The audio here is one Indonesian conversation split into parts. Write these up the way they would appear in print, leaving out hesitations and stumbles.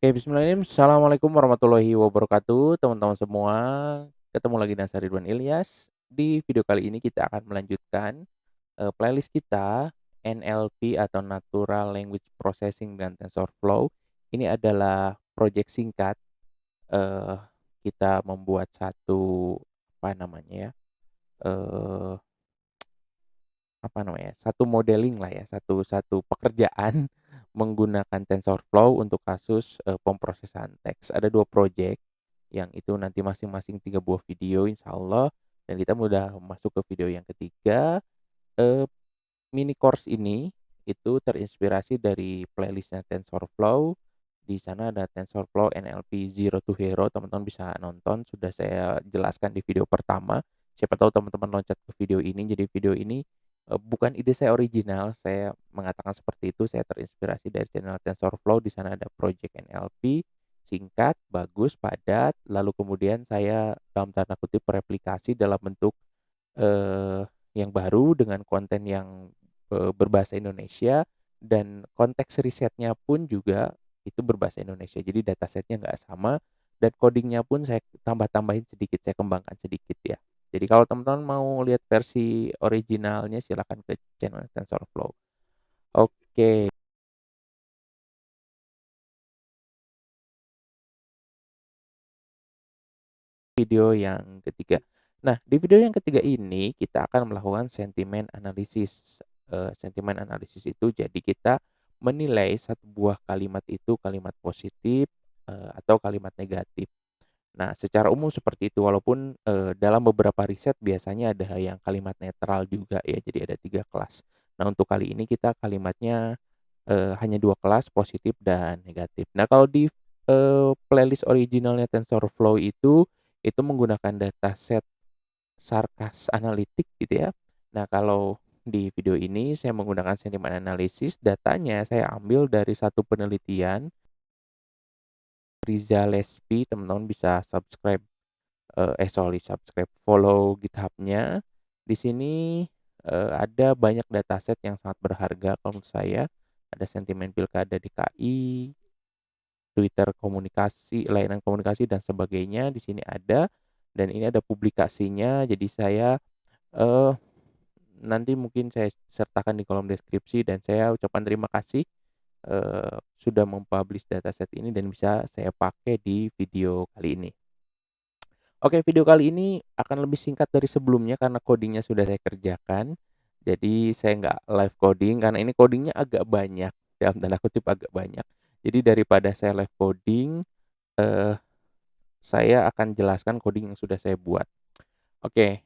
Oke, bismillahirrahmanirrahim. Assalamualaikum warahmatullahi wabarakatuh, teman-teman semua. Ketemu lagi dengan saya Ridwan Ilyas. Di video kali ini kita akan melanjutkan, playlist kita NLP atau Natural Language Processing dan TensorFlow. Ini adalah proyek singkat, eee, kita membuat satu, apa namanya ya, eee satu modeling lah ya, satu satu pekerjaan menggunakan TensorFlow untuk kasus, pemrosesan teks. Ada 2 project yang itu nanti masing-masing 3 buah video insyaallah, dan kita udah masuk ke video yang ketiga. Eee, Mini course ini itu terinspirasi dari playlist-nya TensorFlow. Di sana ada TensorFlow NLP Zero to Hero, teman-teman bisa nonton, sudah saya jelaskan di video pertama. Siapa tahu teman-teman loncat ke video ini, jadi video ini, bukan ide saya original, saya mengatakan seperti itu, saya terinspirasi dari channel TensorFlow, di sana ada project NLP, singkat, bagus, padat, lalu kemudian saya dalam tanda kutip "replikasi" dalam bentuk, eee, yang baru dengan konten yang, berbahasa Indonesia, dan konteks risetnya pun juga itu berbahasa Indonesia. Jadi datasetnya nggak sama dan codingnya pun saya tambah-tambahin sedikit, saya kembangkan sedikit ya. Jadi kalau teman-teman mau lihat versi originalnya silakan ke channel TensorFlow. Oke, video yang ketiga. Nah, di video yang ketiga ini kita akan melakukan sentimen analisis. Sentimen analisis itu jadi kita menilai satu buah kalimat itu kalimat positif, atau kalimat negatif. Nah, secara umum seperti itu walaupun, dalam beberapa riset biasanya ada yang kalimat netral juga ya, jadi ada 3 kelas. Nah, untuk kali ini kita kalimatnya, hanya 2 kelas, positif dan negatif. Nah, kalau di, playlist originalnya TensorFlow itu menggunakan dataset sarkas analitik gitu ya. Nah, kalau di video ini saya menggunakan sentimen analisis, datanya saya ambil dari satu penelitian Riza Lespi, teman-teman bisa subscribe, follow GitHub-nya. Di sini, ada banyak dataset yang sangat berharga kalau menurut saya. Ada sentimen pilkada DKI, Twitter komunikasi, layanan komunikasi dan sebagainya, di sini ada, dan ini ada publikasinya. Jadi saya, eee, nanti mungkin saya sertakan di kolom deskripsi dan saya ucapkan terima kasih, sudah mem-publish dataset ini dan bisa saya pakai di video kali ini. Oke, video kali ini akan lebih singkat dari sebelumnya karena coding-nya sudah saya kerjakan. Jadi saya nggak live coding karena ini coding-nya agak banyak, dalam tanda kutip agak banyak. Jadi daripada saya live coding, eee, saya akan jelaskan coding yang sudah saya buat. Oke,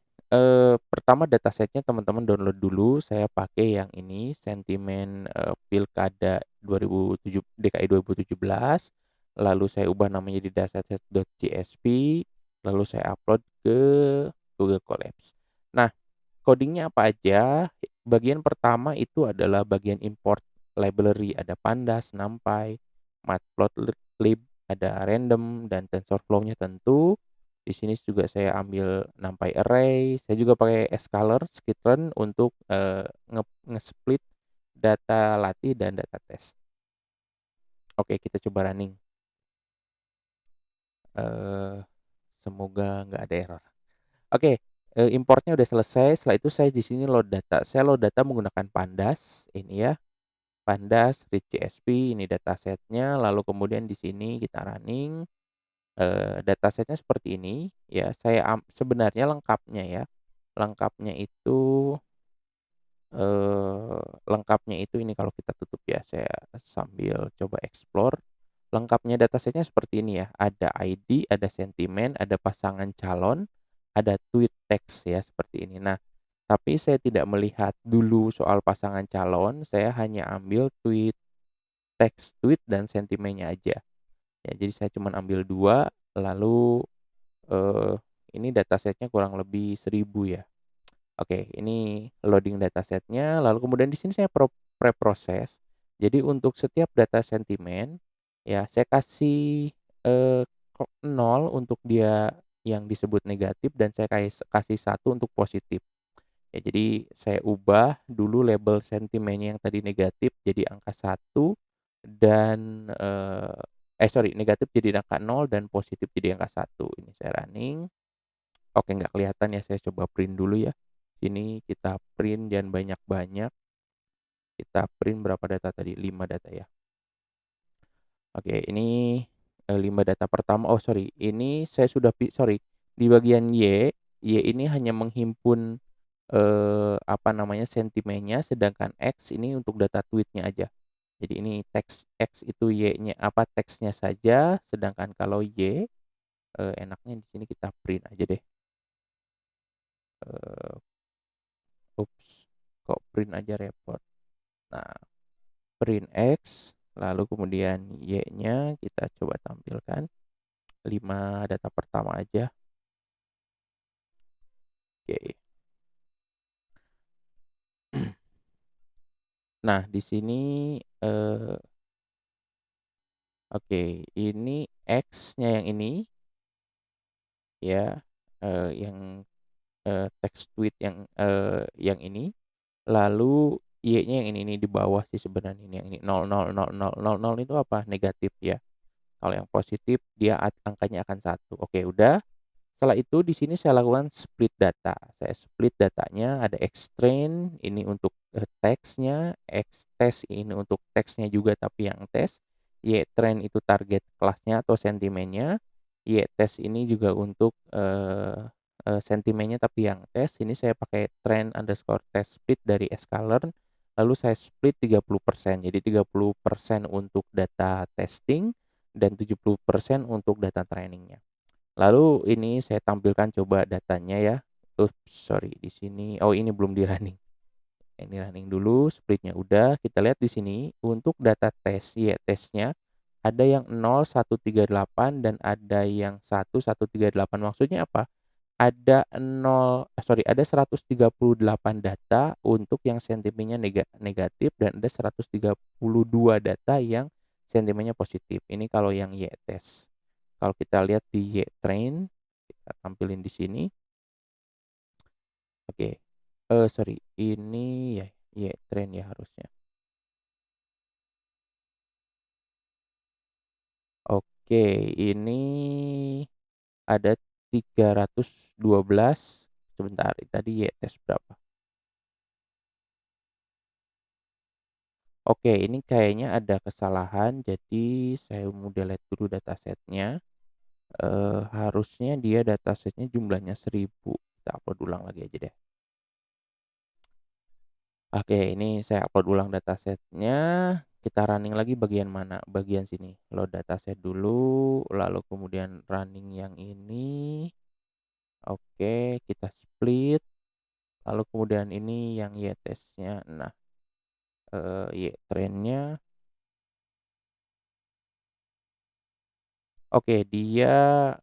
pertama datasetnya teman-teman download dulu, saya pakai yang ini sentimen, pilkada 2007 DKI 2017, lalu saya ubah namanya di dataset.csv, lalu saya upload ke Google Colabs. Nah, coding-nya apa aja? Bagian pertama itu adalah bagian import library, ada Pandas, NumPy, Matplotlib, ada random dan TensorFlow-nya tentu. Di sini juga saya ambil NumPy array, saya juga pakai scalar, skitlearn untuk, nge-split data latih dan data test. Oke, kita coba running, eee, semoga nggak ada error. Oke, importnya udah selesai, setelah itu saya di sini load data. Saya load data menggunakan Pandas, ini ya, Pandas read CSV, ini datasetnya, lalu kemudian di sini kita running, datasetnya seperti ini, ya, sebenarnya lengkapnya ya, lengkapnya itu, lengkapnya itu ini kalau kita tutup ya, saya sambil coba explore, lengkapnya datasetnya seperti ini ya, ada ID, ada sentimen, ada pasangan calon, ada tweet text ya, seperti ini. Nah, tapi saya tidak melihat dulu soal pasangan calon, saya hanya ambil teks tweet dan sentimennya aja. Ya, jadi saya cuman ambil 2 lalu, eee, ini datasetnya kurang lebih 1000 ya. Oke, ini loading datasetnya, lalu kemudian di sini saya preproses. Jadi untuk setiap data sentimen, ya saya kasih, 0 untuk dia yang disebut negatif dan saya kasih 1 untuk positif. Ya jadi saya ubah dulu label sentimennya yang tadi negatif jadi angka 1 dan, negatif jadi angka 0 dan positif jadi angka 1. Ini saya running. Oke, nggak kelihatan ya, saya coba print dulu ya. Sini kita print jangan banyak-banyak. Kita print berapa data tadi? 5 data ya. Oke, ini 5 data pertama. Oh, sorry, ini saya sudah sorry, di bagian Y ini hanya menghimpun apa namanya, sentimennya, sedangkan X ini untuk data tweet-nya aja. Jadi ini teks X itu Y-nya apa, teksnya saja, sedangkan kalau Y, enaknya di sini kita print aja deh. Eee, Ups, kok print aja repot. Nah, print X, lalu kemudian Y-nya kita coba tampilkan 5 data pertama aja. Oke. Nah, di sini, eee, oke, ini X-nya yang ini ya, yang, teks tweet yang ini, lalu Y-nya yang ini di bawah sih sebenarnya ini yang ini, 0,0000000 itu apa? Negatif ya. Kalau yang positif dia angkanya akan 1. Oke, udah. Setelah itu di sini saya lakukan split data. Saya split datanya ada Xtrain ini untuk, teksnya, Xtest ini untuk teksnya juga tapi yang tes, Ytrain itu target kelasnya atau sentimennya, Ytest ini juga untuk, sentimennya tapi yang tes. Ini saya pakai trend_test split dari sklearn, lalu saya split 30%. Jadi 30% untuk data testing dan 70% untuk data training-nya. Lalu ini saya tampilkan coba datanya ya. Sorry di sini, oh ini belum di-running. Ini running dulu, splitnya udah. Kita lihat di sini untuk data tes, ya tesnya ada yang 0138 dan ada yang 1138. Maksudnya apa? Ada ada 138 data untuk yang sentimennya negatif dan ada 132 data yang sentimennya positif. Ini kalau yang Y-test. Kalau kita lihat di Y-train, kita tampilin di sini. Oke, sorry, ini ya Y-train ya harusnya. Oke, ini ada 312. Sebentar, tadi Y-test berapa? Oke, ini kayaknya ada kesalahan, jadi saya mau delete dulu datasetnya. Harusnya dia datasetnya jumlahnya 1000. Kita upload ulang lagi aja deh. Oke, ini saya upload ulang datasetnya. Kita running lagi bagian mana? Bagian sini. Load dataset dulu, lalu kemudian running yang ini. Oke, kita split. Lalu kemudian ini yang Y-testnya. Nah, Y-trainnya. Oke, dia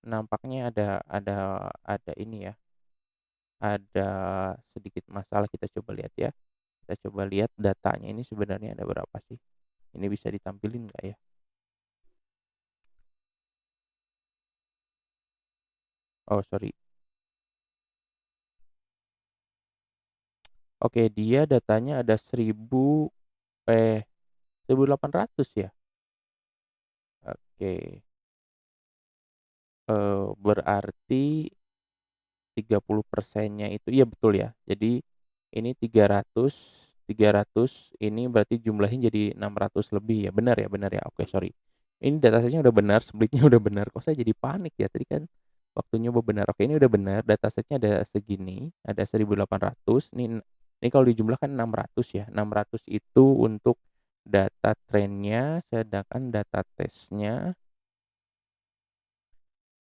nampaknya ada ini ya. Ada sedikit masalah, kita coba lihat ya. Kita coba lihat datanya ini sebenarnya ada berapa sih? Ini bisa ditampilin nggak ya? Oh, sorry. Oke, dia datanya ada 1.800 ya? Oke, berarti 30%-nya itu iya betul ya. Jadi ini 300 ini berarti jumlahnya jadi 600 lebih ya, benar ya, oke sorry. Ini datasetnya udah benar, splitnya udah benar, kok saya jadi panik ya, tadi kan waktu nyoba benar. Oke, ini udah benar, datasetnya ada segini, ada 1.800, ini kalau dijumlahkan 600 ya, 600 itu untuk data trennya, sedangkan data tesnya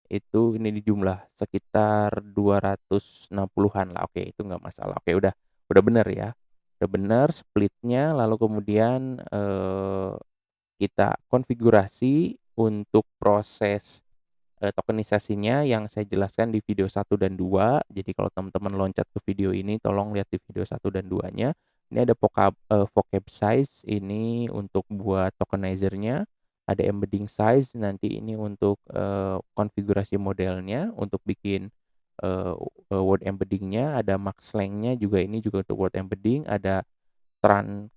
itu ini di jumlah sekitar 260-an lah, oke itu nggak masalah. Oke udah bener ya, udah bener splitnya lalu kemudian, kita konfigurasi untuk proses, tokenisasinya yang saya jelaskan di video 1 dan 2. Jadi kalau teman-teman loncat ke video ini tolong lihat di video 1 dan 2-nya. Ini ada vocab size ini untuk buat tokenizer-nya, ada embedding size nanti ini untuk, konfigurasi modelnya, untuk bikin, eee word embedding-nya, ada max length-nya juga ini juga untuk word embedding, ada tran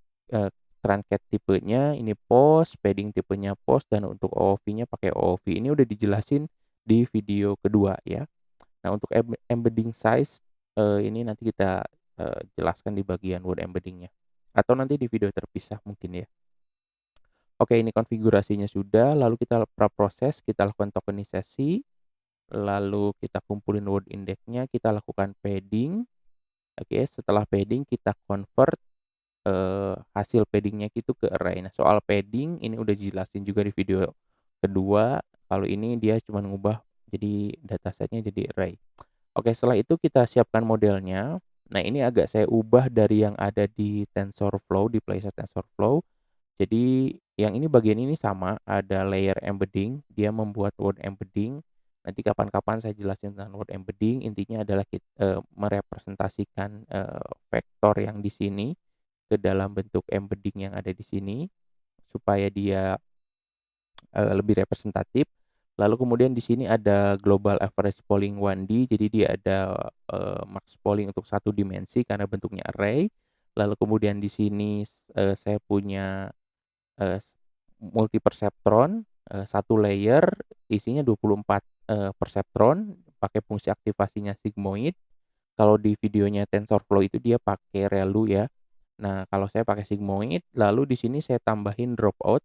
truncat tipenya ini post, padding tipenya post, dan untuk OOV-nya pakai OOV. Ini udah dijelasin di video kedua ya. Nah, untuk embedding size, ini nanti kita, jelaskan di bagian word embedding-nya, atau nanti di video terpisah mungkin ya. Oke, ini konfigurasinya sudah, lalu kita proses, kita lakukan tokenisasi, lalu kita kumpulin word index-nya, kita lakukan padding. Oke, setelah padding kita convert, hasil padding-nya itu ke array. Nah, soal padding ini udah dijelasin juga di video kedua, kalau ini dia cuma ngubah jadi dataset-nya jadi array. Oke, setelah itu kita siapkan modelnya. Nah, ini agak saya ubah dari yang ada di TensorFlow, di playset TensorFlow. Jadi yang ini bagian ini sama, ada layer embedding, dia membuat word embedding. Nanti kapan-kapan saya jelasin tentang word embedding. Intinya adalah merepresentasikan vektor yang di sini ke dalam bentuk embedding yang ada di sini supaya dia lebih representatif. Lalu kemudian di sini ada global average polling 1D, jadi dia ada max polling untuk satu dimensi karena bentuknya array. Lalu kemudian di sini saya punya Eee, multi perseptron, satu layer isinya 24, perseptron pakai fungsi aktivasinya sigmoid. Kalau di videonya TensorFlow itu dia pakai ReLU ya. Nah, kalau saya pakai sigmoid, lalu di sini saya tambahin dropout,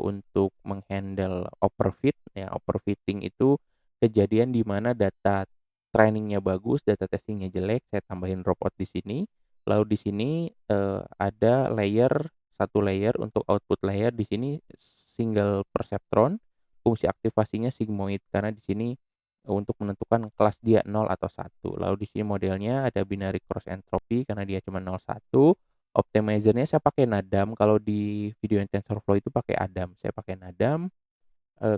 untuk menghandle overfit ya. Overfitting itu kejadian di mana data trainingnya bagus, data testingnya jelek, saya tambahin dropout di sini. Lalu di sini, ada satu layer untuk output layer di sini single perceptron, fungsi aktivasinya sigmoid karena di sini untuk menentukan kelas dia 0 atau 1. Lalu di sini modelnya ada binary cross entropy karena dia cuma 0, 1. Optimizer-nya saya pakai NADAM, kalau di video yang TensorFlow itu pakai ADAM, saya pakai NADAM.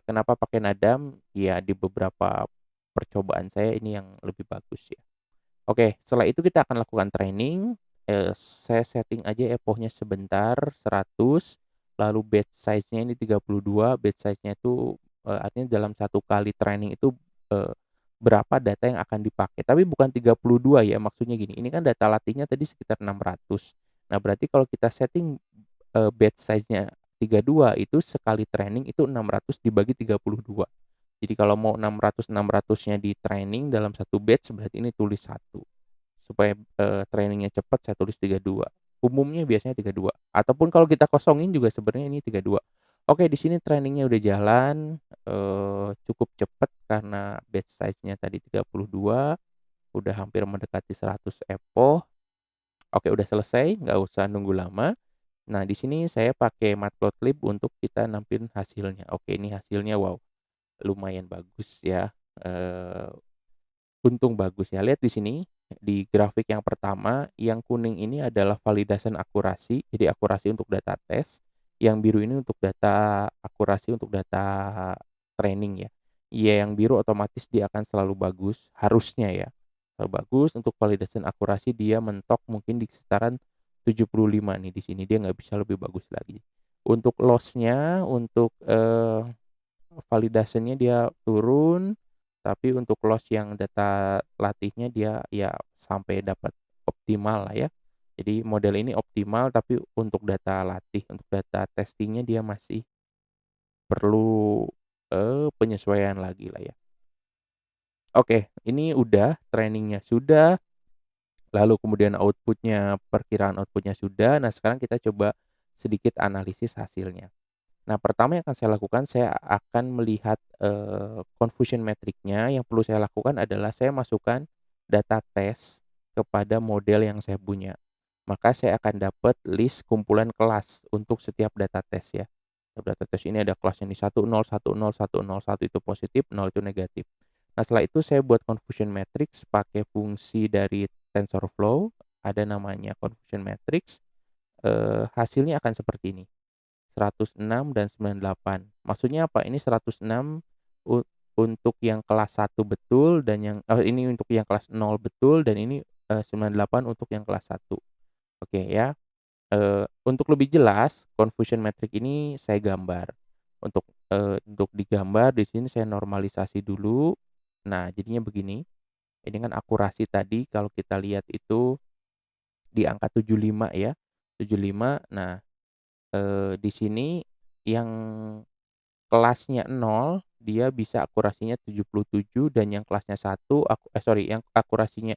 Kenapa pakai NADAM? Ya di beberapa percobaan saya ini yang lebih bagus ya. Oke, setelah itu kita akan lakukan training, saya setting aja epoch-nya sebentar 100, lalu batch size-nya ini 32, batch size-nya itu, artinya dalam satu kali training itu, eee, berapa data yang akan dipakai. Tapi bukan 32 ya, maksudnya gini, ini kan data latihnya tadi sekitar 600. Nah, berarti kalau kita setting, batch size-nya 32 itu sekali training itu 600 dibagi 32. Jadi kalau mau 600-600-nya di-training dalam satu batch berarti ini tulis 1. Supaya, trainingnya cepat saya tulis 32. Umumnya biasanya 32 ataupun kalau kita kosongin juga sebenarnya ini 32. Oke, di sini trainingnya udah jalan, cukup cepat karena batch size-nya tadi 32, udah hampir mendekati 100 epoch. Oke, udah selesai, nggak usah nunggu lama. Nah, di sini saya pakai Matplotlib untuk kita nampilin hasilnya. Oke, ini hasilnya wow, lumayan bagus ya, untung bagus ya. Lihat di sini, di grafik yang pertama, yang kuning ini adalah validation akurasi, jadi akurasi untuk data tes. Yang biru ini untuk data akurasi untuk data training ya. Iya, yang biru otomatis dia akan selalu bagus, harusnya ya. Selalu bagus, untuk validation akurasi dia mentok mungkin di sekitaran 75 nih di sini, dia nggak bisa lebih bagus lagi. Untuk loss-nya, untuk, validasinya dia turun, tapi untuk loss yang data latihnya dia ya sampai dapat optimal lah ya. Jadi model ini optimal, tapi untuk data latih, untuk data testingnya dia masih perlu, penyesuaian lagi lah ya. Oke, ini udah, trainingnya sudah, lalu kemudian perkiraan outputnya sudah. Nah, sekarang kita coba sedikit analisis hasilnya. Nah, pertama yang akan saya lakukan, saya akan melihat, confusion metric-nya. Yang perlu saya lakukan adalah saya masukkan data tes kepada model yang saya punya. Maka saya akan dapat list kumpulan kelas untuk setiap data tes ya. Setiap data tes ini ada kelasnya nih 10, 10, 101 itu positif, 0 itu negatif. Nah, setelah itu saya buat confusion matrix pakai fungsi dari TensorFlow, ada namanya confusion matrix, hasilnya akan seperti ini. 106 dan 98. Maksudnya apa? Ini 106 u untuk yang kelas 1 betul dan ini untuk yang kelas 0 betul dan ini, 98 untuk yang kelas 1. Oke ya. Untuk lebih jelas confusion metric ini saya gambar. Untuk digambar di sini saya normalisasi dulu. Nah, jadinya begini. Ini kan akurasi tadi kalau kita lihat itu di angka 75 ya, 75. Nah, Di sini yang kelasnya 0 dia bisa akurasinya 77 dan yang kelasnya 1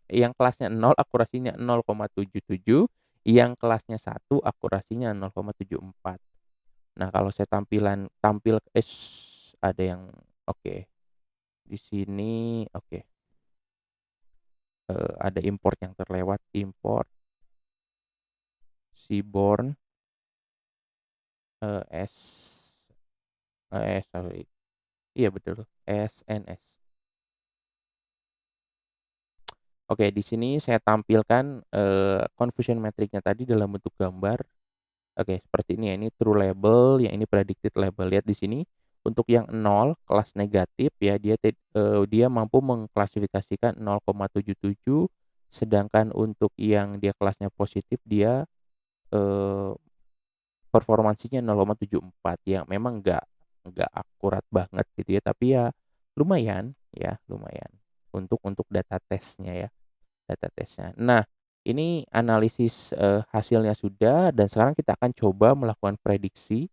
yang kelasnya 0 akurasinya 0,77, yang kelasnya 1 akurasinya 0,74. Nah, kalau saya ada yang oke, di sini oke, ada import yang terlewat, import Seaborn, S sorry, iya betul, SNS. Oke, di sini saya tampilkan, confusion metric-nya tadi dalam bentuk gambar. Oke, seperti ini ya, ini true label, yang ini predicted label. Lihat di sini, untuk yang 0 kelas negatif ya, dia mampu mengklasifikasikan 0,77, sedangkan untuk yang dia kelasnya positif dia, eee, performansinya 0,74, yang memang nggak akurat banget gitu ya, tapi ya lumayan untuk data testnya ya. Data testnya. Nah, ini analisis, hasilnya sudah dan sekarang kita akan coba melakukan prediksi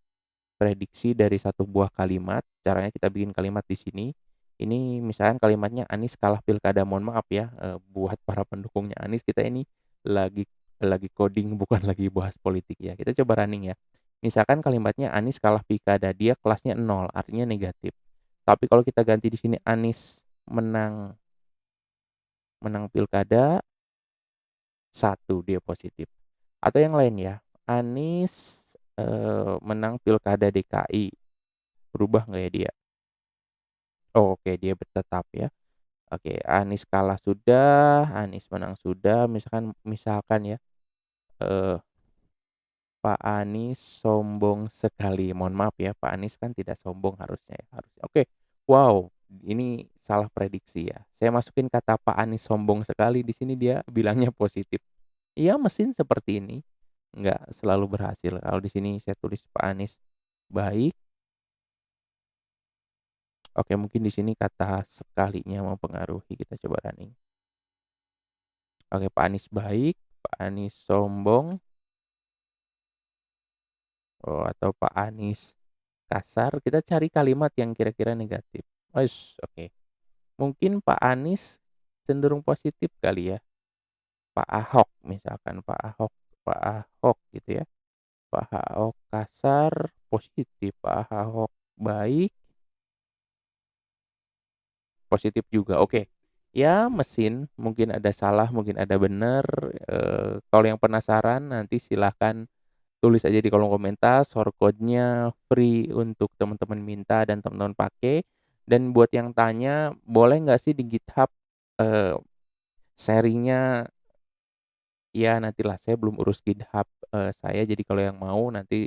prediksi dari satu buah kalimat. Caranya kita bikin kalimat di sini. Ini misalkan kalimatnya Anies kalah pilkada. Mohon maaf ya, buat para pendukungnya Anies, kita ini lagi lagi coding bukan lagi bahas politik ya. Kita coba running ya. Misalkan kalimatnya Anies kalah pilkada, dia kelasnya 0, artinya negatif. Tapi kalau kita ganti di sini Anies menang menang pilkada, 1 dia positif. Atau yang lain ya, Anies, menang pilkada DKI, berubah nggak ya dia? Oh oke, dia tetap ya. Oke, Anies kalah sudah, Anies menang sudah, misalkan misalkan ya, eee, Pak Anies sombong sekali. Mohon maaf ya, Pak Anies kan tidak sombong harusnya ya, oke. Wow, ini salah prediksi ya. Saya masukin kata Pak Anies sombong sekali, di sini dia bilangnya positif. Iya, mesin seperti ini, nggak selalu berhasil. Kalau di sini saya tulis Pak Anies baik, oke mungkin di sini kata sekalinya mempengaruhi, kita coba running. Oke, Pak Anies baik, Pak Anies sombong, oh atau Pak Anies kasar, kita cari kalimat yang kira-kira negatif. Oke. Mungkin Pak Anies cenderung positif kali ya, Pak Ahok misalkan, Pak Ahok gitu ya. Pak Ahok kasar, positif, Pak Ahok baik, positif juga, oke. Ya mesin, mungkin ada salah, mungkin ada benar, kalau yang penasaran nanti silahkan tulis aja di kolom komentar, source code-nya free untuk teman-teman minta dan teman-teman pakai. Dan buat yang tanya, boleh nggak sih di GitHub, eee, sharing-nya. Ya nantilah, saya belum urus GitHub, saya, jadi kalau yang mau nanti,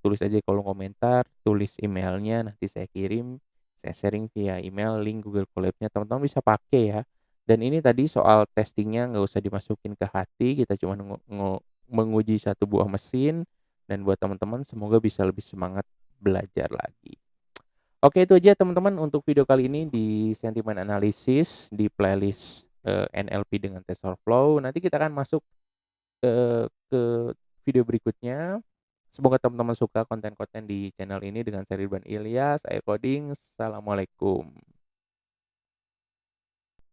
tulis aja di kolom komentar, tulis emailnya, nanti saya kirim, saya sharing via email link Google Colab-nya, teman-teman bisa pakai ya. Dan ini tadi soal testingnya nggak usah dimasukin ke hati, kita cuma menguji satu buah mesin, dan buat teman-teman semoga bisa lebih semangat belajar lagi. Oke, itu aja teman-teman untuk video kali ini di sentimen analisis di playlist, NLP dengan TensorFlow. Nanti kita akan masuk ke video berikutnya. Semoga teman-teman suka konten-konten di channel ini dengan saya Ridwan Ilyas, saya coding. Assalamualaikum.